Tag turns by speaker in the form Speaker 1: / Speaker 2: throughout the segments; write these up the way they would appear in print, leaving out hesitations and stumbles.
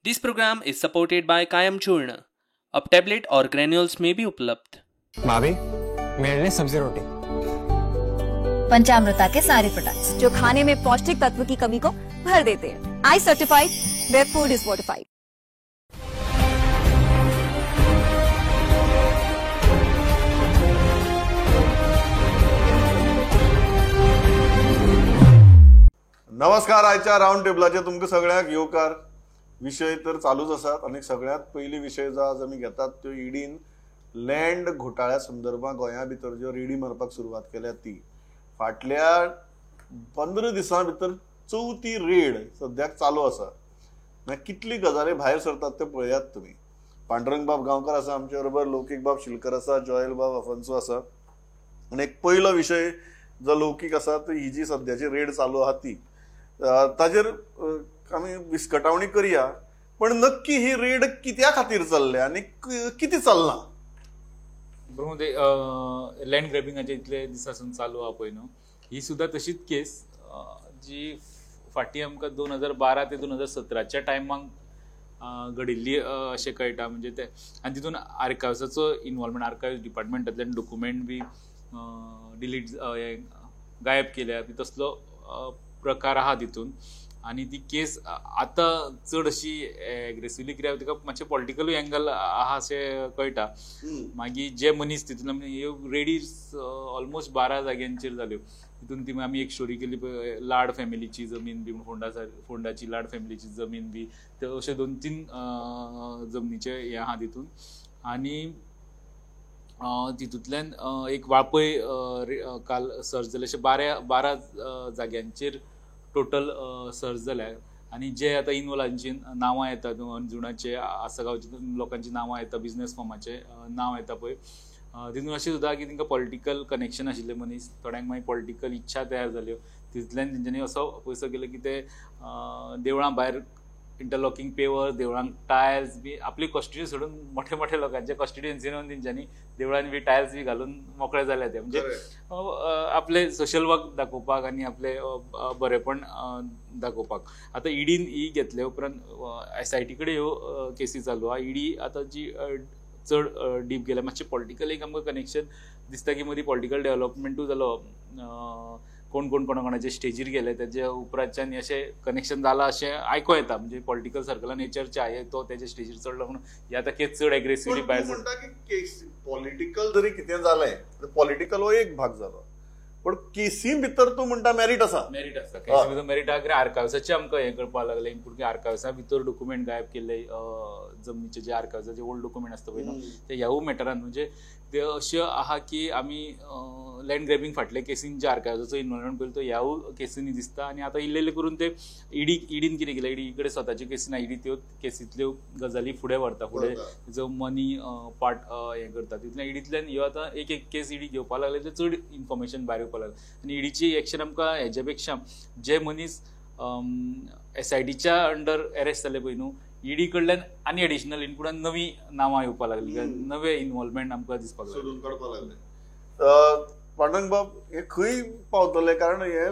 Speaker 1: This program is supported by Kayam Churna. अब tablet और granules में भी उपलब्ध।
Speaker 2: भाभी मेरे लिए सब्जी रोटी।
Speaker 3: पंचामृता के सारे प्रोडक्ट्स जो खाने में पौष्टिक तत्व की कमी को भर देते हैं। I certified, where food is fortified.
Speaker 4: नमस्कार। आयच्या राऊंड टेबलाचे तुमकां सगळ्यांक येवकार। विषय तर चालूच आसात आणि सगळ्यात पयली विषय जो आज आमी घेतात तो ईडीन लँड घोटाळ्या संदर्भात गोंया भितर ज्यो रेडी मारपाक सुरवात केल्या ती फाटल्या 15 दिसां भितर 4थी रेड सद्याक चालू आसा। मागीर कितली गजाली भायर सरतात ते पळयात तुमी। पांडुरंग बाब गांवकर आसा आमचे बरोबर, लौकीक बाब शिलकर आसा, जॉयल बाब अफोन्सो आसा। आनी एक पयलो विशय जो लौकीक आसा तो ही जी सद्याची रेड चालू आहा ती ताजेर आमी विस्कटावणी करया। पण नक्की ही रेड कित्या खातीर चल्ल्या आणि किती चलना?
Speaker 5: ब्रह्मदे लँड ग्रॅबिंगाचे इतले दिसासून चालू आहा पळय न्हू, ही सुद्धा तशीच केस जी फाटीं आमकां 2012 ते 2017च्या टायमाक घडिल्ली अशें कळटा। म्हणजे ते आनी तितून आर्कायव्साचो इनवॉल्वमेंट, आर्कायव्स डिपार्टमेंटांतल्यान डॉक्युमेंट बी डिलीट गायब केल्या बी तसलो प्रकार आहा तितून। आणि ती केस आता चड अशी एग्रेसिवली कित्याक तिका मातशें पॉलिटिकलूय एंगल आहा अशें कळटा। मागीर जे मनीस तितून ह्यो रेडीज ऑलमोस्ट 12 जाग्यांचेर जाल्यो। तितून ती आमी एक स्टोरी केली लाड फॅमिलीची जमीन बी, फोंडाची लाड फॅमिलीची जमीन बी, ते अशे 2-3 जमनीचे हे आहा तितून। आणि तितूंतल्यान एक वाळपय काल सर्च जाले अशे 12 जाग्यांचेर टोटल सर्च जाल्या। आणि जे आता इनवॉल्वांची नांवां येतात, अंजुणाचे, आसगांवचे लोकांची नांवां येता, बिझनेस फर्माचे नांव येता पळय, तितून अशें सुद्दां की तांकां पॉलिटिकल कनेक्शन आशिल्ले मनीस, थोड्यांक मागीर पॉलिटिकल इच्छा तयार जाल्यो, तितूंतल्यान तेंच्यांनी असो पयसो केलो की ते देवळां भायर इंटरलॉकिंग पेवर, देवळांक टायल्स बी, आपली कस्टडी सोडून मोठ्या मोठ्या लोकांच्या कस्टडीयेन येवन तेंच्यांनी देवळांनी बी टायल्स बी घालून मोकळे जाले ते। म्हणजे आपले सोशल वर्क दाखोवपाक आनी आपले बरेपण दाखोवपाक। आता ईडीन ही घेतले उपरांत SIT कडेन ह्यो केसी चालू आहा। ईडी आता जी चड डीप गेल्या, मातशें पॉलिटिकल एक आमकां कनेक्शन दिसता की मदीं पॉलिटिकल डेव्हलपमेंटूय जालो, कोण कोणाचे स्टेजीर गेले त्याच्या उपरांतच्यान अशें कनेक्शन जालां अशें आयको येता। म्हणजे पॉलिटिकल सर्कलान हे चर्चा आहे तो तेच्या स्टेजीर चडलो म्हणून हे आतां केस चड एग्रेसिवली भायर
Speaker 4: म्हणटा की पॉलिटिकल जरी कितें जालें, पॉलिटिकल हो एक भाग जालो, पण केसी भितर तूं म्हणटा मेरिट आसा।
Speaker 5: केसी भितर मेरिट आहा कित्याक आर्कायव्साचें आमकां हें करपाक लागलें, पूण आर्कायव्सा भितर डॉक्युमेंट गायब केल्ले, जमनीचे जे आर्कायव्साचे ओल्ड डॉक्युमेंट आसता पळय न्हू ते ह्यावूय मॅटरान। म्हणजे ते अशें आहा की आमी लँड ग्रॅबिंग फाटल्या केसीन जे आर्कायव्साचो इनवॉल्वमेंट पयलो तो ह्यावूय केसींनी दिसता। आनी आतां इल्ले करून ते ईडीन कितें केलें, ईडी कडेन स्वताच्यो केसी ना, ईडी त्यो केसींतल्यो गजाली फुडें व्हरता, फुडें जो मनी पार्ट हें करता। तितूंतल्यान ईडींतल्यान ह्यो आतां एक केस ईडी घेवपाक लागले ते चड इन्फॉर्मेशन भायर येवपाक लागलें। आनी ईडीची एक्शन आमकां हेच्या पेक्षा जे मनीस SITच्या अंडर अरेस्ट जाले पळय न्हू, ईडी कडल्यान आनी एडिशनल इनपुटान नवी नांवां येवपाक लागली, नवे इनवॉल्वमेंट आमकां दिसपाक
Speaker 4: लागले। पांडुरंग बाब, हे खंय पावतले? कारण हे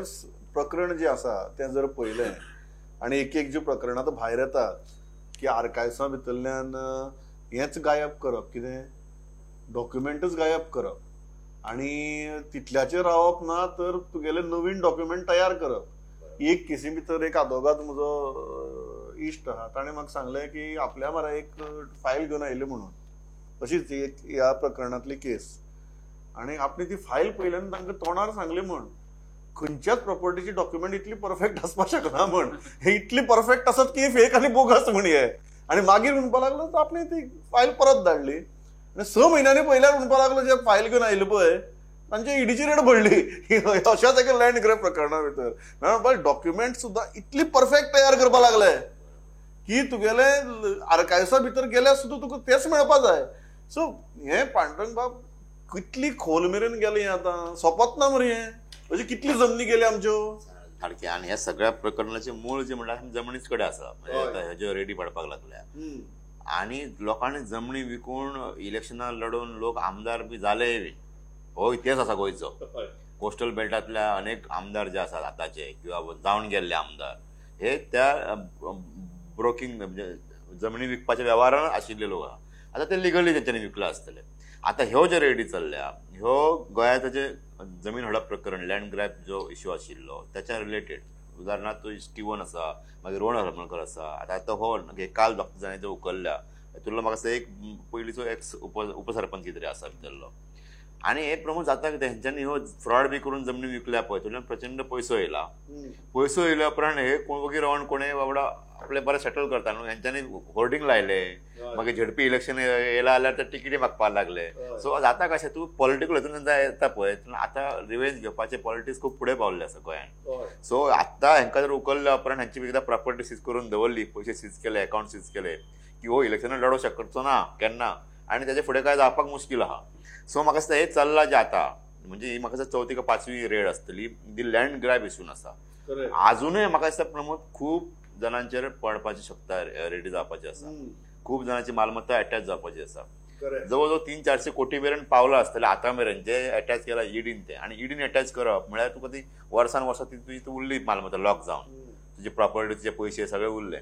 Speaker 4: प्रकरण जे आसा तें जर पळयलें आनी एक ज्यो प्रकरणां आतां भायर येतात की आर्कायव्सा भितरल्यान हेंच गायब करप, कितें डॉक्युमेंटच गायब करप, आणि तितल्याचेर रावप ना तर तुगेले नवीन डॉक्युमेंट तयार करप। एक केसी भितर एक आदोगाद म्हजो इश्ट आहा, ताणें म्हाका सांगलें की आपल्या मरा एक फायल घेवन आयली म्हणून, अशीच एक ह्या प्रकरणांतली केस। आणि आपणी ती फायल पळयल्यान तांकां तोंडार सांगलें म्हण खंयच्याच प्रॉपर्टीची डॉक्युमेंट इतली परफेक्ट आसपाक शकना म्हण, हे इतली परफेक्ट आसत की फेक आनी बोगस म्हण हे। आणि मागीर म्हणपाक लागलो तर आपणी ती फायल परत धाडली। 6 म्हयन्यांनी पयल्यार म्हणपाक लागलो जे फायल घेवन आयले पळय तांचे ईडीची रेड भरली अशाच एका लँड ग्रॅब प्रकरणा भितर। डॉक्युमेंट सुद्धा इतली परफेक्ट तयार करपाक लागले की तुगेले आर्कायव्सा भितर गेल्यार सुद्धा तुका तेच मेळपा जाय। सो हे पांडुरंग बाब कितली खोल मेरेन गेले आतां सोंपत ना मरे, हे अशी कितली जमनी गेली आमच्यो
Speaker 6: सारखे। आणि ह्या सगळ्या प्रकरणाचे मूळ जे म्हणल्यार जमनीच कडेन आसा, म्हणजे हेज्यो रेडी पडपाक लागल्या। आणि लोकांनी जमनी विकून इलेक्शनां लढून लोक आमदार बी जाले बी, हो इतिहास आसा गोंयचो। कोस्टल बेल्टांतल्या अनेक आमदार जे आसात आतांचे किंवा जावन गेल्ले आमदार, हे त्या ब्रोकिंग म्हणजे जमनी विकपाच्या व्यवहारान आशिल्ले लोक आहा आता ते लिगली तेंच्यांनी विकला आसतले. आता ह्यो ज्यो रेडी चल्ल्या ह्यो गोंयांत जे जमीन हडप प्रकरण लँड ग्रॅब जो इश्यू आशिल्लो त्याच्या रिलेटेड उदाहरणार्थ तो स्टीवन आसा मागीर रोहन हरमळकर आसा आता हो काल डॉक्टर जाणे जो उखल्ल्या तुला म्हाका दिसता एक पयलींचो एक्स उपसरपंच कितें आसा भितरलो आणि हे प्रमोद जाता की तेंच्यांनी ह्यो फ्रॉड बी करून जमनी विकल्या पळय थंयच्यान प्रचंड पयसो येयला. पयसो येयल्या उपरांत हे वगैरे रावन कोणें बाबडा आपले बरें सेटल करता न्हू हेंच्यांनी होर्डिंग लायले मागीर झडपी इलेक्शन येयला जाल्यार ते टिकेटी मागपाक लागले. सो जाता कशें तूं पॉलिटिकल हितून येता पळय आतां रिवेंज घेवपाचें पॉलिटिक्स खूब फुडें पावल्लें आसा गोंयांत. सो आतां हेंका जर उखल्ल्या उपरांत हेंची एकदां प्रॉपर्टी सीज करून दवरली पयशे सीज केले अकाउंट सीज केले की हो इलेक्शनाक लडोवंक शकचो ना केन्ना आनी तेजे फुडें काय जावपाक मुश्कील आहा. सो म्हाका दिसता हे चल्लां जें आतां म्हणजे ही म्हाका दिसता 4थी का 5वी रेड आसतली दी लँड ग्रॅब इश्यून आसा. अजूनय म्हाका दिसता प्रमोद खूब जाणांचेर पडपाची शक्यता रेडी जावपाची आसा. खूब जाणांची मालमत्ता अटॅच जावपाची आसा. जवळ 300-400 कोटी मेरेन पावला आसतलें आतां मेरेन जे अटॅच केला ईडीन ते आनी ईडीन अटॅच करप म्हळ्यार तुका ती वर्सान वर्सां तुजी उरली मालमत्ता लॉक जावन तुजे प्रॉपर्टी तुजे पयशे सगळे उरले.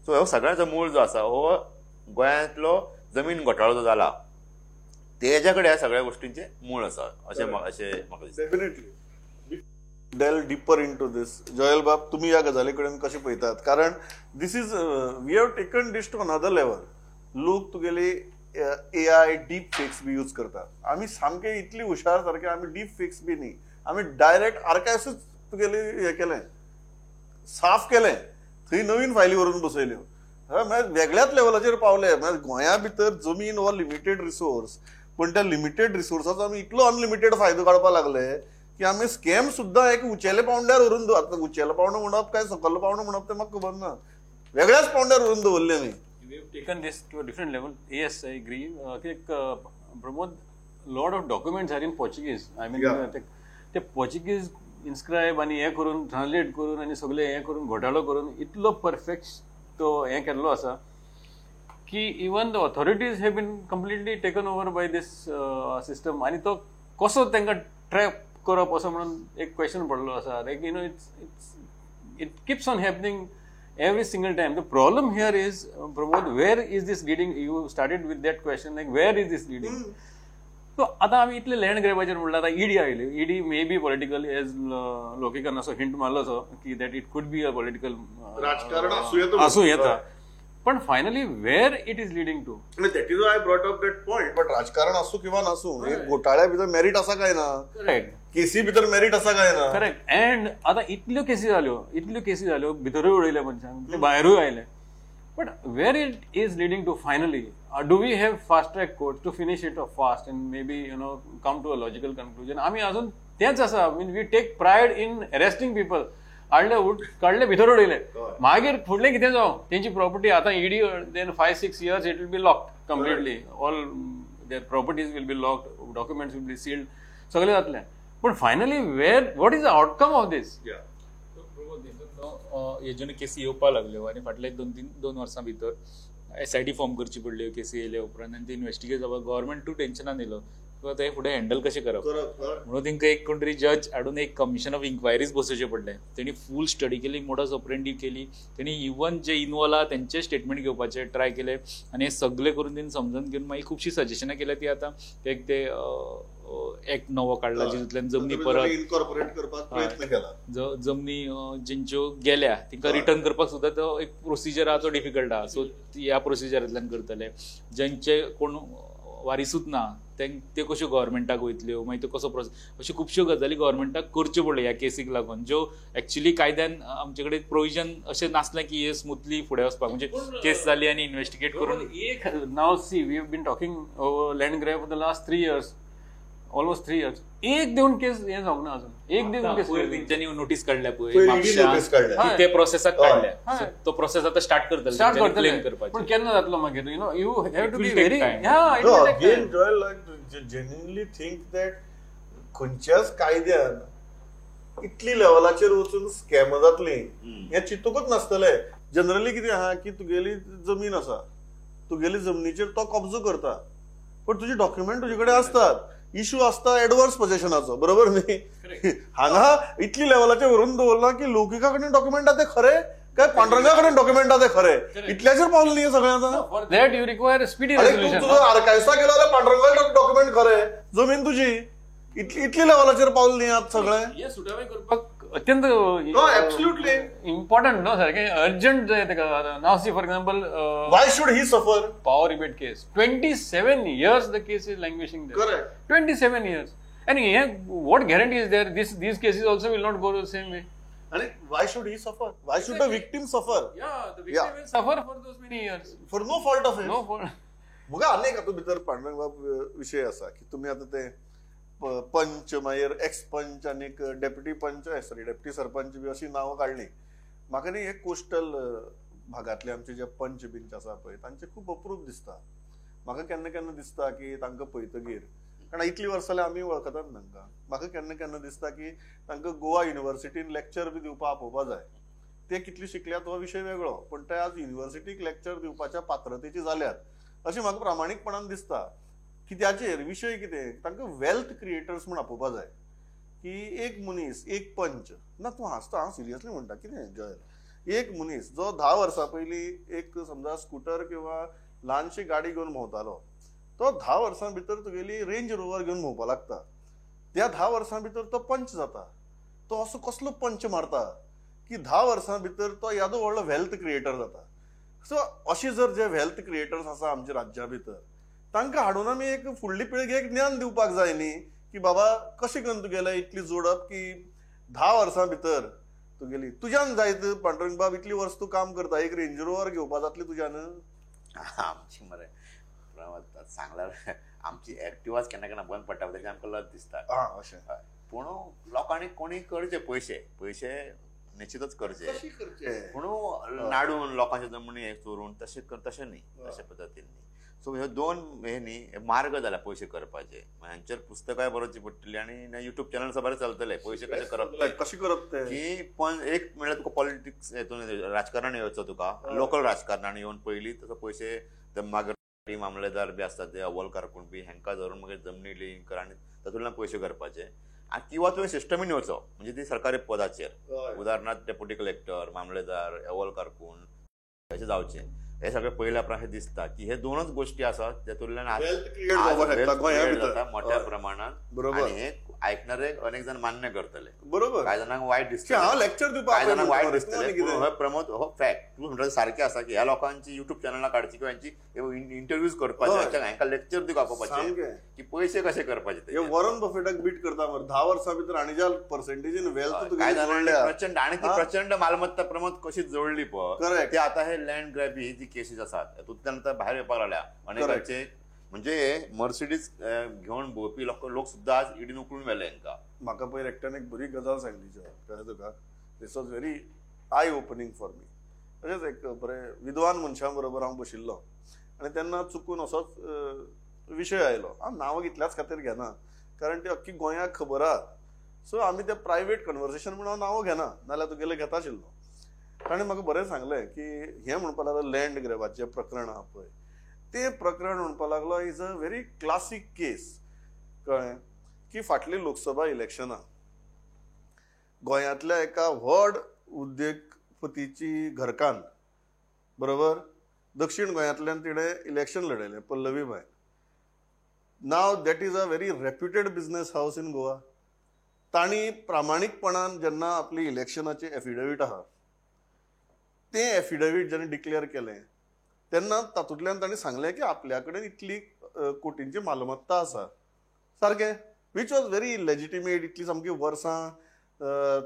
Speaker 6: सो हो सगळ्यांचो मूळ जो आसा हो गोंयांतलो जमीन घोटाळो जो जाला तेज्या कडेन ह्या सगळ्या गोष्टींचे मूळ आसा अशें म्हाका दिसता.
Speaker 4: Definitely delve deeper into this. Joel बाब तुम्ही या गजाली कडेन कशें पळयतात कारण this is we have taken this to another level. लोक तुगेली AI डीप फेक्स बी यूज करतात. आमी सामके इतली हुशार सारखे आमी डीप फेक्स बी न्ही आमी डायरेक्ट आर्कायव्सूच तुगेली हे केलें साफ केलें थंय नवीन फायली व्हरून बसयल्यो. वेगळ्याच लेवलाचेर पावले. गोंया भितर जमीन हो लिमिटेड रिसोर्स पण त्या लिमिटेड रिसोर्साचो आमी इतलो अनलिमिटेड फायदो काडपाक लागले की आमी स्कॅम सुद्दां एक उंचेल्या पावंड्यार व्हरून दवरतात. उंचेलो पावंडो म्हणप काय सकयलो पावंडो म्हणप ते म्हाका खबर ना वेगळ्याच पावंड्यार व्हरून दवरले आमी.
Speaker 7: We have taken this to a different level. Yes, I agree. Pramod, lot of documents are in Portuguese. I mean, ते Portuguese inscribe आणि हे करून ट्रान्सलेट करून आणि सगळे हे करून घोटाळो करून इतलो परफेक्ट तो हे केल्लो आसा की even the authorities have been completely taken over by this system आणि तो कसो तांकां ट्रॅप करप असो म्हणून एक क्वेश्चन पडलो आसा. Like you know it keeps on happening every single time. The problem here is, Pramod, where is this leading? You started with that question, like where is this leading? So, आता आम्ही इतले land ग्रॅबाचेर म्हणला आता ED आयले. ED maybe political as लोकेकान असो hint मारलो असो की that it could be a political
Speaker 4: राजकारण
Speaker 7: असू येता. पण finally where it is leading to
Speaker 4: that is I brought up that point. But राजकारण असू किंवा नसू घोटाळ्या भितर मेरिट असा काय ना.
Speaker 7: करेक्ट.
Speaker 4: केसी भितर मेरिट असा काय ना.
Speaker 7: करेक्ट. अँड आता इतल्यो केसी जाल्यो भितरूय उडयले मनशांक ते भायरूय आयले. But where it is leading to finally do we have fast track court to finish it off fast and maybe come to a logical conclusion. आम्ही अजून तेच आसा. Mean we take pride in arresting people. काढले भितर उडयले मागीर फुडलें कितें जावं तेंची प्रॉपर्टी आतां ED then 5-6 years it will be locked completely. All their properties will be locked documents will be sealed सगळें जातलें. पण finally what is the outcome of this?
Speaker 5: हेज्यान केसी येवपाक लागल्यो आनी फाटल्या 2 वर्सां भितर SIT फॉर्म करची पडल्यो केसी येयल्या उपरांत आनी ते इन्व्हेस्टिगेट जावपाक गव्हर्मेंट टू टेन्शनान येयलो ते फुडें हँडल कशें करप म्हणून तांकां एक कोण तरी जज हाडून एक कमिशन ऑफ इन्क्वायरीज बसोवचें पडलें. तेणी फूल स्टडी केली मोडस ऑपरेंडी केली. तेणी इवन जे इनवॉल्व आहा तेंचे स्टेटमेंट घेवपाचे ट्राय केले आनी हे सगळे करून तेणी समजून घेवन मागीर खुबशीं सजेशनां केल्या ती आतां एक ते एक्ट नवो काडला जितूंतल्यान जमनी परत
Speaker 4: इनकॉर्पोरेट करपाक प्रयत्न केला.
Speaker 5: जमनी जेंच्यो गेल्या तांकां रिटर्न करपाक सुद्दां तो एक प्रोसिजर आहा तो डिफिकल्ट आहा. सो ह्या प्रोसिजरांतल्यान करतले. जेंचे कोण वारिसूच ना ते कश्यो गव्हर्मेंटाक वयतल्यो मागीर त्यो कसो अश्यो खुबश्यो गजाली गव्हर्मेंटाक करच्यो पडल्यो ह्या केसीक लागून ज्यो एक्चुअली कायद्यान आमचे कडेन प्रोविजन अशें नासलें की हे स्मुथली फुडें वचपाक म्हणजे केस जाली आनी इन्व्हेस्टिगेट करून.
Speaker 7: एक now see we have been talking land grab for the last 3 years almost 3 years एक देऊन केस हे जावंक ना अजून. एक देऊन केस
Speaker 5: तेंच्यांनी नोटीस काडल्या पळय ते प्रोसेसाक काडल्या. तो प्रोसेस आतां स्टार्ट करतले करपाचें.
Speaker 7: पण केन्ना जातलो मागीर you have to be very
Speaker 4: again Joel genuinely think that खंयच्याच कायद्यान इतली लेवलाचेर वचून स्कॅम जातली हें चिंतूकच नासतलें. जनरली कितें आहा की तुगेली जमीन आसा तुगेली जमनीचेर तो कब्जो करता पण तुजी डॉक्युमेंट तुजे कडेन आसतात. इश्यू असता एडवर्स पोझेशनाचो बरोबर न्ही. हांगा इतली लेवलाचेर व्हरून दवरला की लोकिका कडेन डॉक्युमेंट आहा ते खरे काय पांडुरंगा कडेन डॉक्युमेंट आहा ते खरे इतल्याचेर पावलं न्ही सगळ्यांचा.
Speaker 7: For that you require a speedy
Speaker 4: अरे तू
Speaker 7: resolution.
Speaker 4: तुझं आर्कायव्हसा गेलो जाल्यार पांडुरंगा डॉक्युमेंट खरे जमीन तुजी इतली लेवलाचेर पावलं न्ही आतां सगळें.
Speaker 7: हे सुटावे करपाक अत्यंत
Speaker 4: एब्सोल्युटली
Speaker 7: इम्पॉर्टंट नो सारकें अर्जंट जाय तेका. Now see for example
Speaker 4: why should he suffer.
Speaker 7: power rebate case 27 years the case is languishing there.
Speaker 4: Correct.
Speaker 7: 27 years and what guarantee is there these cases also will not go the same way.
Speaker 4: आणि Y should he सफर. Why should the victim सफर
Speaker 7: The victim
Speaker 4: Yeah.
Speaker 7: will suffer for those many years.
Speaker 4: For no fault of
Speaker 7: No for
Speaker 4: म्हाका आनी एक हातूंत भितर पांडुरंग विशय आसा की तुमी आतां ते पंच मागीर एक्स पंच आनी डेप्युटी पंच डेप्युटी सरपंच बी अशी नांवां काडली. म्हाका न्ही हे कोस्टल भागांतले आमचे जे पंच बिंच आसा पळय तांचे खूब अप्रूप दिसता. म्हाका केन्ना केन्ना दिसता की तांकां पळयतगीर कारण इतली वर्सां जाल्यार आमी वळखतात तांकां. म्हाका केन्ना केन्ना दिसता की तांकां गोवा युनिव्हर्सिटीन लेक्चर बी दिवपाक आपोवपा जाय. ते कितली शिकल्यात हो विशय वेगळो पण ते आज युनिव्हर्सिटीक लेक्चर दिवपाच्या पात्रतेची जाल्यात अशें म्हाका प्रामाणीकपणान दिसता. कित्याचेर विशय कितें तांकां वेल्थ क्रिएटर्स म्हूण आपोवपा जाय की एक मनीस एक पंच ना तूं हांसता हांव सिरियसली म्हणटा कितें जय एक मनीस जो 10 वर्सां पयलीं एक समजा स्कूटर किंवा ल्हानशी गाडी घेवन भोंवतालो तो 10 वर्सां भितर तुगेली रेंज रोवर घेवन भोंवपा लागता. त्या 10 वर्सां भितर तो पंच जाता. तो असो कसलो पंच मारता की 10 वर्सां भितर तो यादो व्हडलो वेल्थ क्रिएटर जाता. सो अशी जर जे वेल्थ क्रिएटर्स आसा आमच्या राज्या भितर तांकां हाडून आमी एक फुडली पिळगेक ज्ञान दिवपाक जाय न्ही की बाबा कशें करून तुगेलें इतली जोडप की 10 वर्सां भितर तुगेली तुज्यान जायत पांडुरंग बाब इतली वर्स तूं काम करता एक रेंज रोवर घेवपा जातली तुज्यान.
Speaker 6: आमची मरे सांगल्यार आमची एक्टिवाच केन्ना केन्ना बंद पडटा तेजे आमकां लज दिसता.
Speaker 4: अशें
Speaker 6: पूण लोकांनी कोणी करचे पयशे निश्चितच करचे पूण नाडून लोकांचे जमनी हे चोरून तशें न्ही तशा पद्दतीन न्ही. सो हे दोन हे न्ही मार्ग जाला पयशे करपाचे. हांचेर पुस्तकाय बरोवची पडटली आनी युट्यूब चॅनल्स बरें चलतले पयशे कशें करप ते की पण एक म्हणल्यार तुका पॉलिटिक्स हेतून राजकारण येवचो तुका लोकल राजकारणान येवन पयलीं तसो पयशे मागीर मामलेदार बी आसतात ते अवलकार कोण बी हांकां धरून मागीर जमनी लिंक कर आनी तातूंतल्यान पयशे करपाचे. आनी किंवा तुवें सिस्टमीन येवचो म्हणजे ती सरकारी पदाचेर उदाहरणार्थ डेप्युटी कलेक्टर मामलेदार अवलकार कोण अशें जावचें. हे सगळे पयल्या प्रमाणे दिसता की हे दोनच गोष्टी आसात जेतूंतल्यान मोठ्या प्रमाणात आनी हे ऐकणारे अनेक जण मान्य करतले.
Speaker 4: बरोबर
Speaker 6: कांय जाणांक वायट दिसतले
Speaker 4: लेक्चर
Speaker 6: कांय जाणांक वायट दिसतले हो प्रमोद हो फॅक्ट तूं म्हणटा सारकें आसा की ह्या लोकांची युट्यूब चॅनलां काडची किंवा हेंची इंटरव्यूज करपाचे हांकां लेक्चर दिवपाक आपोवपाचे की पयशे कशे करपाचे ते.
Speaker 4: वॉरन बफेटाक बीट करता मरे 10 वर्सां भितर आनी ज्या पर्सेंटेजीन वेल्थ
Speaker 6: कांय जाणांनी प्रचंड आनी ती प्रचंड मालमत्ता प्रमोद कशी जोडली पळय ते आतां हे लँड ग्रॅब ही जी केसीस आसात तातूंतल्यान आतां भायर येवपाक लागल्या अनेकांचे. म्हणजे मर्सिडीज घेवन भोंवपी लोक सुद्दां आज इडीन उकळून व्हेले हांकां.
Speaker 4: म्हाका पयर एकट्यान एक बरी गजाल सांगली कळ्ळें तुका. This was very eye opening for me. तशेंच एक बरें विद्वान मनशां बरोबर हांव बशिल्लो आनी तेन्ना चुकून असोच विशय आयलो. हांव नांवां इतल्याच खातीर घेना कारण ती अख्खी गोंयाक खबर आहा. सो आमी ते प्रायवेट कन्वर्सेशन म्हणून हांव नांवां घेना नाल्यार तुगेलें घेता आशिल्लो. ताणें म्हाका बरें सांगलें की हें म्हणपा लागलो लँड ग्रॅबाचें प्रकरण आहा पळय ते प्रकरण म्हणपा लागलो इज अ व्हेरी क्लासीक केस. कळ्ळें की फाटली लोकसभा इलेक्शनां गोंयांतल्या एका व्हड उद्योगपतीची घरकान्न बरोबर दक्षिण गोंयांतल्यान तिणें इलेक्शन लडयलें पल्लवी बाय. Now that is a very reputed business house in Goa. तांणी प्रामाणीकपणान जेन्ना आपली इलेक्शनाचें एफिडेवीट आहा तें एफिडेवीट जेन्ना डिक्लेअर केलें तेन्ना तातूंतल्यान तांणी सांगलें की आपल्या कडेन इतली कोटींची मालमत्ता आसा. सारकें वीच वॉज व्हेरी लेजिटिमेट. इतली सामकी वर्सां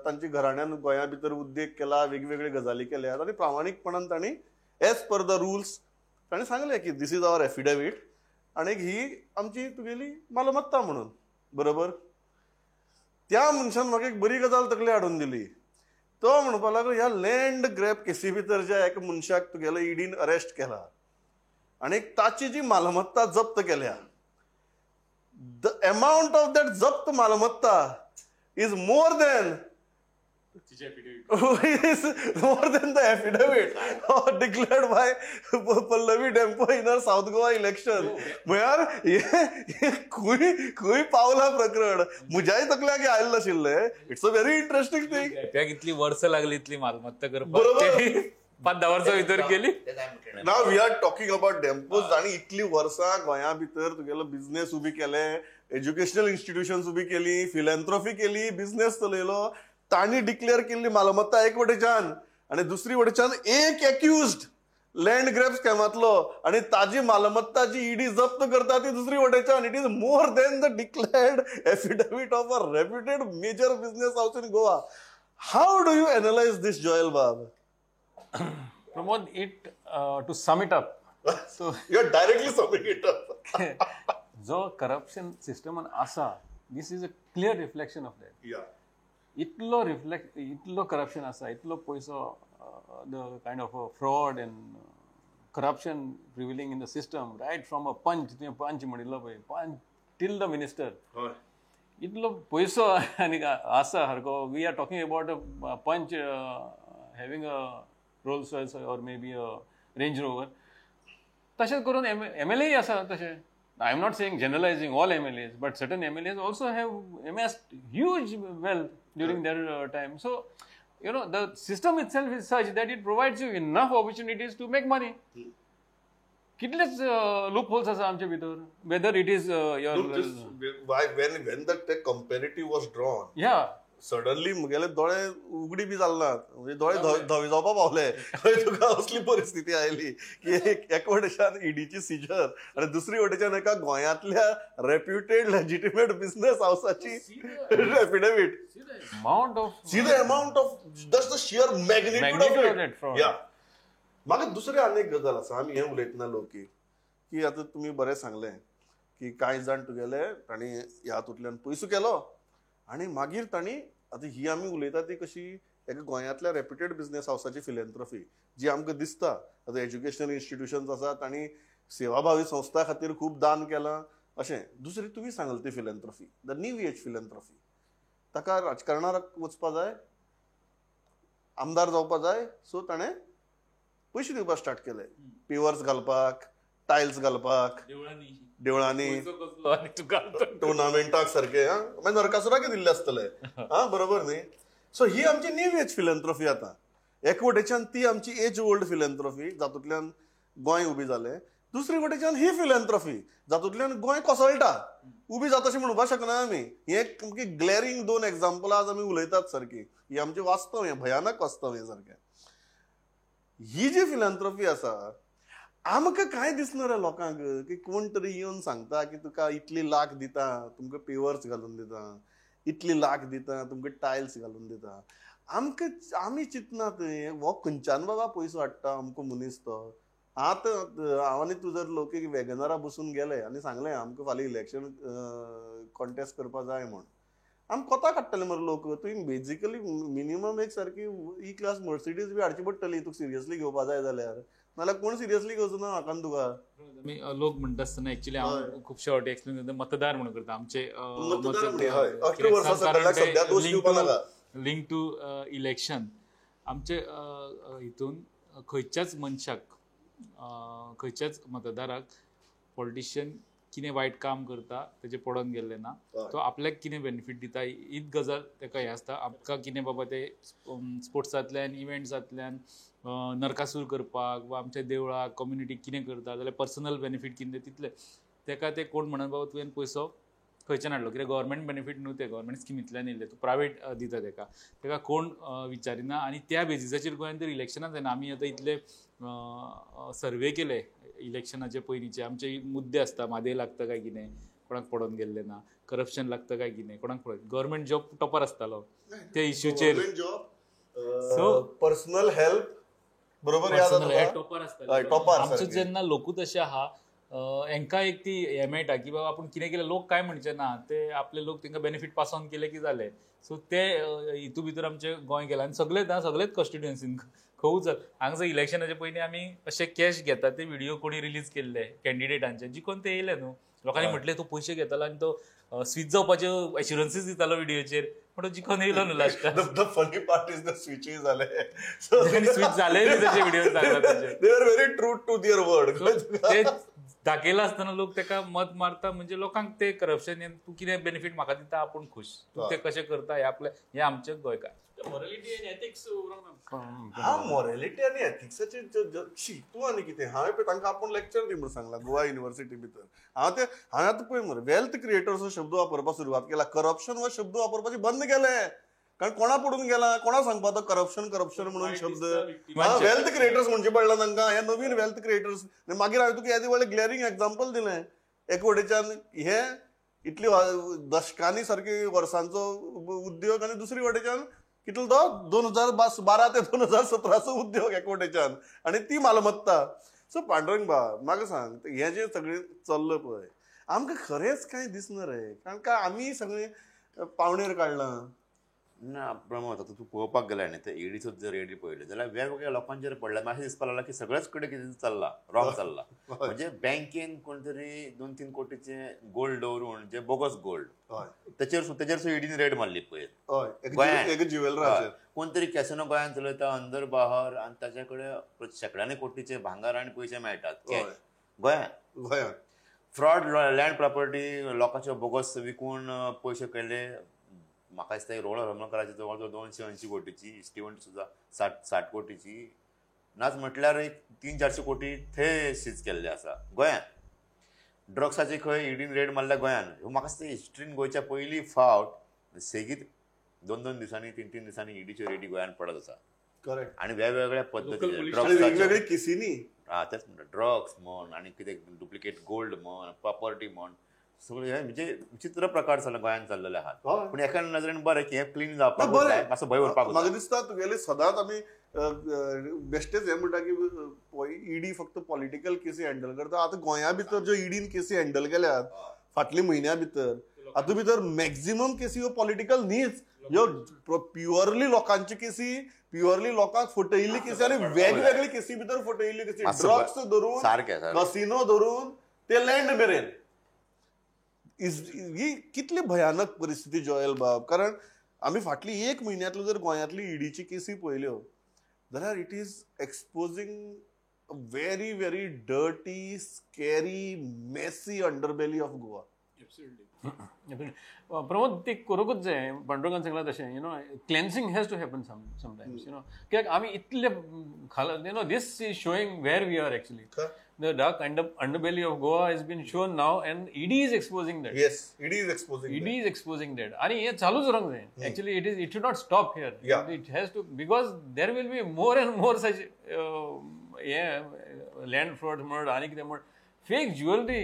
Speaker 4: तांच्या घराण्यान गोंया भितर उद्देग केला वेगवेगळे गजाली केल्यात आनी प्रामाणीकपणान तांणी एज पर द रुल्स तांणी सांगलें की दीस इज आवर एफिडेवीट आनी ही आमची तुगेली मालमत्ता म्हणून बरोबर. त्या मनशान म्हाका एक बरी गजाल तकली हाडून दिली. तो म्हणपा लागलो ह्या लँड ग्रॅब केसी भितर ज्या एका मनशाक तुगेलो इडीन अरेस्ट केला आनी ताची जी मालमत्ता जप्त केल्या द अमाउंट ऑफ दॅट जप्त मालमत्ता is more than more than the affidavit declared by Pallavi Dempo in her South Goa election. म्हळ्यार खंय पावला प्रकरण म्हज्याय तकल्याक आयल्लें नाशिल्लें. It's a very interesting thing.
Speaker 5: त्या कितली वर्सां लागली इतली मालमत्ता करपाक, 5-10 वर्सां भितर केली.
Speaker 4: Now we R talking about डेम्पोज. आणि इतली वर्सां गोंया भितर तुगेलो बिझनेस उबी केले, एज्युकेशनल इन्स्टिट्यूशन्स उबी केली, फिलॅन्थ्रॉफी केली, बिझनेस चलयलो. तांणी डिक्लेअर केल्ली मालमत्ता एक वटेच्यान आणि दुसरी वटेच्यान एक एक्युज्ड लँड ग्रॅब स्कॅमातलो आणि ताजी मालमत्ता जी ईडी जप्त करता ती दुसरी वटेच्यान. It is more than the declared affidavit of a reputed major business house in Goa. How do you analyse this, Joel बाब?
Speaker 7: Pramod, to sum it up, so
Speaker 4: You are directly summing it up.
Speaker 7: जो corruption system आसा, this is a clear reflection of that.
Speaker 4: Yeah.
Speaker 7: इतलो corruption आसा, इतलो पयसो, the kind of fraud and corruption prevailing in the system, right from a punch म्हणिल्लो पळय, punch till the minister. इतलो पयसो आनी आसा सारको. We are talking about a punch having a Rolls Royce or maybe a Range Rover. तशेंच करून MLA आसा तशें. I am not saying generalizing all MLAs, but certain MLAs also have amassed huge wealth during their time. So, you know, the system itself is such that it provides you enough opportunities to make money. कितलेच loopholes आसा आमचे भितर. Whether it is your
Speaker 4: Look, when the comparative was drawn,
Speaker 7: yeah.
Speaker 4: Suddenly मुगेले दोळे उगडी बी जालनात, म्हणजे दोळे धवे जावपा पावले. तुका असली परिस्थिती आयली की एक वटेच्यान ईडीची सिजर आणि दुसरी वटेच्यान एका गोंयांतल्या रेप्युटेड लेजिटिमेट बिझनेस हाऊसाची affidavit. See the amount of just the sheer magnitude of it. या म्हाका दुसरी आनी एक गजाल आसा. आमी हें उलयतना लोक की आतां तुमी बरें सांगलें की कांय जाण तुगेले तांणी ह्या हातूंतल्यान पयसो केलो आणि मागीर तांणी आतां ही आमी उलयता ती कशी एका गोंयांतल्या रेप्युटेड बिझनेस हाऊसाची फिलॅन्थ्रॉफी जी आमकां दिसता. आतां एज्युकेशनल इन्स्टिट्यूशन्स आसा, तांणी सेवाभावी संस्था खातीर खूब दान केलां अशें. दुसरी तुमी सांगली ती फिलॅन्थ्रॉफी, द न्यू एज फिलॅन्थ्रॉफी. ताका राजकारणाक वचपा जाय, आमदार जावपा जाय, सो ताणें पयशे दिवपाक स्टार्ट केले. पेवर्स घालपाक, टायल्स घालपाक देवळांनी, टुर्नामेंटाक सारखे. मागीर नरकासुराक दिल्ले आसतले. बरोबर न्ही? सो ही आमची न्यू एज फिलॅन्थ्रॉफी. आतां एक वटेच्यान ती आमची एज ओल्ड फिलॅन्थ्रॉफी जातूंतल्यान गोंय उबी जालें. दुसरी वटेच्यान ही फिलॅन्थ्रॉफी जातूंतल्यान गोंय कोसळटा, उबी जाता अशें म्हणपाक शकना आमी. हे सामकी ग्लॅरिंग 2 एग्जाम्पलां आज आमी उलयतात सारकी. ही आमची वास्तव, हें भयानक वास्तव हें सारकें. ही जी फिलॅन्थ्रॉफी आसा, आमकां काय दिसना रे लोकांक की कोण तरी येवन सांगता की तुका इतली लाख दिता, तुमकां पेवर्स घालून दिता, इतली लाख दिता, तुमकां टायल्स घालून दिता. आमी चिंतनात हो खंयच्यान बाबा पयसो हाडटा अमको मनीस तो. आतां हांव आनी तूं जर लोक एक वॅगनारा बसून गेले आनी सांगलें आमकां फाल्यां इलेक्शन कॉन्टेस्ट करपा जाय म्हूण, आमी कोता काडटले मरे लोक. तुवें बेजिकली मिनिमम एक सारकी ई क्लास मर्सिडीज बी हाडची पडटली तुका सिरियसली घेवपा जाय जाल्यार. नाल्यार कोण सिरियसली घेवचो ना म्हाका तुका.
Speaker 5: मी लोक म्हणटा आसतना एक्चुअली हांव खुबशे फावटी एक्सप्लेन करता मतदार म्हणून करता. आमचे लिंक टू इलेक्शन आमचे हितून खंयच्याच मनशाक, खंयच्याच मतदाराक पॉलिटिशियन कितें वायट काम करता तेजे पडोन गेल्ले ना. तो आपल्याक कितें बेनिफीट दिता हीच गजाल ताका हें आसता. आमकां कितें बाबा ते स्पोर्ट्सांतल्यान इव्हेंट्सांतल्यान नरकासूर करपाक वा आमच्या देवळाक कम्युनिटीक कितें करता जाल्यार पर्सनल बेनिफीट कितें तितलें ताका ते कोण म्हणून बाबा तुवें पयसो खंयच्यान हाडलो, कित्याक गव्हर्मेंट बेनिफीट न्हू ते, गव्हर्मेंट स्किमींतल्यान येयल्ले, तूं प्रायवेट दिता ताका कोण विचारिना. आनी त्या बेजिसाचेर गोंयांत तर इलेक्शनां जायना. आमी आतां इतले सर्वे केले इलेक्शनाचे पयलींचे. आमचे मुद्दे आसता, म्हादय लागता काय कितें, कोणाक पडोन गेल्ले ना, करप्शन लागता काय कितें, कोणाक पडोन, गव्हर्मेंट जॉब टॉपर आसतालो त्या इश्यूचेर.
Speaker 4: सो पर्सनल हेल्प बरोबर
Speaker 5: टॉपर आसतालो. आमचो जेन्ना लोकूच अशें आहा हांकां एक ती हें मेळटा की बाबा आपूण कितें केलें लोक काय म्हणचे ना ते आपले लोक तांकां बेनिफीट पास ऑन केले की जालें सो ते हितू भितर आमचें गोंय गेलां आनी सगळेच कॉन्स्टिट्युएन्सीन खंयूच हांगासर इलेक्शनाचे पयलीं आमी अशे कॅश घेता ते व्हिडिओ कोणी रिलीज केल्ले कॅन्डिडेटांचे जिखून ते येयले न्हू लोकांनी म्हटलें तूं पयशे घेतालो आनी तो स्वीच जावपाचे एश्युरन्सीस दितालो व्हिडिओचेर पण तो जिखून येयलो न्हू लास्टाक
Speaker 4: the funny part is the switches जाले
Speaker 5: स्वीच जाले न्ही तशे व्हिडिओ सांगला तशे
Speaker 4: they are very true to their word
Speaker 5: ते दाखयला आसतना लोक ताका मत मारता म्हणजे लोकांक ते करप्शन तूं कितें बेनिफीट म्हाका दिता आपूण खुश तूं ते कशें करता हे आमचे गोंयकार
Speaker 7: मॉरॅलिटी एंड एथिक्स
Speaker 4: हा मॉरॅलिटी आनी एथिक्साचे तूं आनी कितें हांवें पळय तांकां आपूण लेक्चर दी म्हणून सांगला गोवा युनिव्हर्सिटी भितर हांवें आतां पळय मरे वेल्थ क्रिएटर्स हो शब्द वापरपाक सुरवात केला करप्शन हो शब्द वापरपाची बंद केले कारण कोणा पडून गेला कोणा सांगपा तो करप्शन म्हणून शब्द वेल्थ क्रिएटर्स म्हणजे पडला तांकां हे नवीन वेल्थ क्रिएटर्स मागीर हांवें तुका येदे व्हडलें ग्लॅरिंग एग्जाम्पल दिलें एक वटेच्यान हे इतली दशकांनी सारकी वर्सांचो उद्योग आनी दुसरी वटेच्यान कितलो तो 2012 ते 2017चो उद्योग एक वटेच्यान आनी ती मालमत्ता सो पांडुरंग म्हाका सांग हें जें सगळें चल्लं पळय आमकां खरेंच कांय दिसना रे कारण काय आमी सगळें पावणेर काडलां
Speaker 6: ना प्रमोद आता तू पळोवपाक गेला न्ही ते ईडीचो जर रेडी पळयले जाल्यार वेगवेगळ्या लोकांचेर पडला मागीर दिसपाक लागला की सगळ्याच कडेन कितें चल्ला रॉंग चल्ला म्हणजे बँकेन कोण तरी 2-3 कोटीचे गोल्ड दवरून जे बोगस गोल्ड तेजेर ईडीन रेड मारली पळय गोंयांत कोण तरी कॅसिनो गोंयांत चलयता अंदर बाहर आनी ताचे कडेन शेकड्यांनी कोटीचे भांगर आनी पयशे मेळटात गोंयांत फ्रॉड लँड प्रॉपर्टी लोकांचे बोगस विकून पयशे केले म्हाका दिसता रोड रमणकराची जवळ जवळ 280 कोटीची स्टिवन सुद्धा 60 कोटीची नाच म्हटल्यार एक 300-400 कोटी थंय सीज केल्ले आसा गोंयांत ड्रग्साची खंय ईडीन रेड मारल्या गोंयांत म्हाका दिसता हिस्ट्रीन गोंयच्या पयली फावट सेगीत 2-2 दिसांनी 3-3 दिसांनी ईडीच्यो रेडी गोंयांत पडत आसा करेक्ट आनी वेगवेगळ्या पद्दतीचे
Speaker 4: ड्रग्स केसीनी
Speaker 6: तेच म्हणटा ड्रग्स म्हण आनी कितें डुप्लिकेट गोल्ड म्हण प्रॉपर्टी म्हण सगळे म्हणजे विचित्र प्रकार गोंयांत चाललेले आहात पण एका नजरेन बरें की हे क्लीन जावपाक मातसो भंय उरपाक
Speaker 4: म्हाका दिसता तुगेले सदांच आमी बेश्टेच हें म्हणटा की ईडी फक्त पॉलिटिकल केसी हँडल करता आतां गोंया भितर ज्यो ईडीन केसी हँडल केल्यात फाटल्या म्हयन्या भितर हातूंत भितर मॅक्झिमम केसी ह्यो पॉलिटिकल न्हीच ह्यो प्युअरली लोकांची केसी प्युअरली लोकांक फटयल्ली केसी आनी वेगवेगळी केसी भितर फटयल्ली केसी ड्रग्स धरून कसिनो धरून ते लँड मेरेन ही कितली भयानक परिस्थिती जॉयल बाब कारण आमी फाटली 1 म्हयन्यांतल्यो जर गोंयांतली ईडीची केसी पळयल्यो जाल्यार it is exposing a very very dirty scary messy underbelly of Goa
Speaker 7: Pramod ते करूंकच जाय पांडुरंगान सांगला तशें cleansing has to happen sometimes कित्याक आमी इतले this is showing where we are actually the dark underbelly of Goa has been shown now and ED is exposing that.
Speaker 4: Yes, ED is exposing
Speaker 7: that. And it chalus wrong there. Actually, it should not stop here.
Speaker 4: Yeah.
Speaker 7: It has to, because there will be more and more such land fraud, murder, fake jewelry.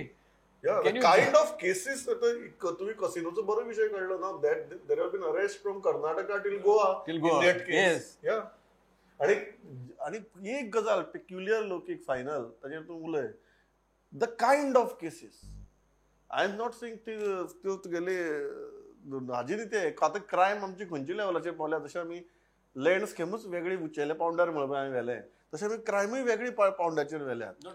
Speaker 4: Yeah, the kind of cases तुम्ही कसिनोचो बरो विषय काढलो ना that there have been arrests from Karnataka till Goa. In that case.
Speaker 7: Yes.
Speaker 4: Yeah. आणि एक गजाल peculiar लौकिक final ताजेर तूं उलय the kind of cases I am not saying त्यो तुगेले हाजी न्ही ते आतां क्रायम आमची खंयच्या लेवलाचेर पावल्या तशें आमी लँड स्कॅमूच वेगळी उचेले पावंडार म्हणून हांवें व्हेले तशें आमी क्रायमूय वेगळी पावंडाचेर व्हेल्यात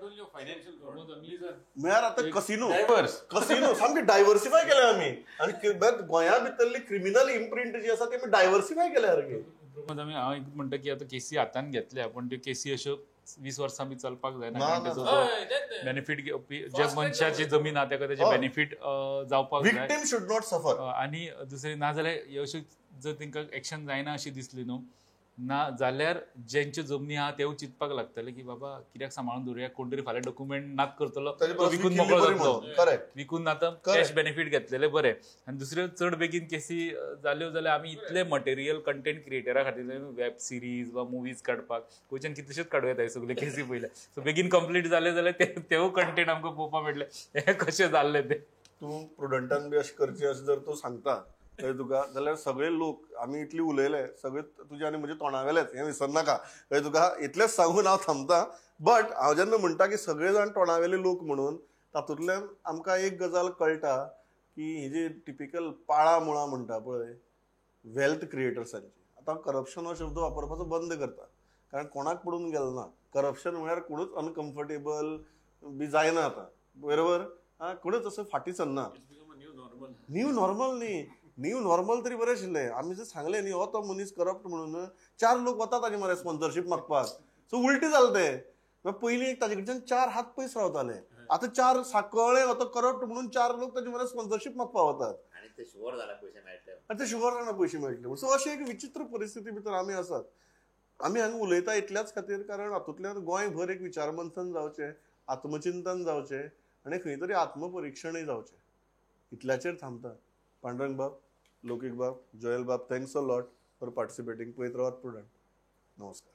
Speaker 4: म्हळ्यार आतां कसिनो सामके डायवर्सिफाय केल्या आमी आनी गोंया भितरली क्रिमिनल इम्प्रिंट जी आसा ती आमी डायवर्सिफाय केल्या सारकी
Speaker 5: हांव एक म्हणटा की आतां केसी हातान घेतल्या पण त्यो केसी अश्यो 20 वर्सां बी चलपाक जायना बेनिफीट जे मनशाची जमीन आहा ताका तेजे बेनिफीट जावपाक जाय
Speaker 4: विक्टीम शुड नॉट सफर
Speaker 5: आनी दुसरी ना जाल्यार अश्यो जर तांकां एक्शन जायना अशी दिसली न्हू ना जाल्यार जेंच्यो जमनी आहा तेवूय चिंतपाक लागतले की बाबा कित्याक सांबाळून दवरुया कोण तरी फाल्यां डॉक्युमेंट नात करतलो तो विकून मोकळो जातलो विकून आतां कॅश बेनिफीट घेतलेले बरें आनी दुसऱ्यो चड बेगीन केसी जाल्यो जाल्यार आमी इतले मटेरियल कंटेंट क्रिएटरा खातीर वेब सिरीज वा मुवीज काडपाक गोंयच्यान कितलेशेच काडूं येता सगळे केसी पयले सो बेगीन कंप्लीट जाले जाल्यार तेवूय कंटेंट आमकां पळोवपाक मेळटले हे कशें जाल्ले ते
Speaker 4: तूं प्रुडंटान बी अशें करचें अशें जर तूं सांगता कळ्ळें तुका जाल्यार सगळे लोक आमी इतली उलयले सगळे तुजे आनी म्हजे तोंडावेलेच हें विसर नाका कळ्ळें तुका इतलेंच सांगून हांव थांबतां बट हांव जेन्ना म्हणटा की सगळे जाण तोंडावेले लोक म्हणून तातूंतल्यान आमकां एक गजाल कळटा की ही जी टिपिकल पाळा मुळां म्हणटा पळय वेल्थ क्रिएटर्सांची, आतां करप्शन हो शब्द वापरपाचो बंद करता, कारण कोणाक पडून गेलो ना. करप्शन म्हळ्यार कोणूच अनकम्फर्टेबल बी जायना आतां, बरोबर. कोणूच असं फाटी सरना. न्यू नॉर्मल न्ही, न्यू नॉर्मल तरी बरें आशिल्लें. आमी जर सांगलें न्ही हो तो मनीस करप्ट म्हणून 4 लोक वतात आनी मरे स्पॉन्सरशीप मागपाक. सो उलटी जालें तें. पयलीं एक ताजे कडच्यान 4 हात पयस रावताले, आतां 4 साकळे हो तो करप्ट म्हणून 4 लोक ताजे मरे स्पॉन्सरशीप मागपाक वतात
Speaker 6: आणि ते शुअर जाला पयशे मेळटले.
Speaker 4: आनी ते शुगर जाणा पयशे मेळटले. सो अशी एक विचित्र परिस्थिती भितर आमी आसात. आमी हांगा उलयता इतल्याच खातीर कारण हातूंतल्यान गोंयभर एक विचारमंथन जावचें, आत्मचिंतन जावचें आनी खंय तरी आत्मपरिक्षणय जावचें. इतल्याचेर थांबता. पांडुरंग बाब, लौकीक बाब, जोयल बाब, थँक्स अ लॉट फॉर पार्टिसिपेटींग. पळयत रावात प्रुडंट. नमस्कार.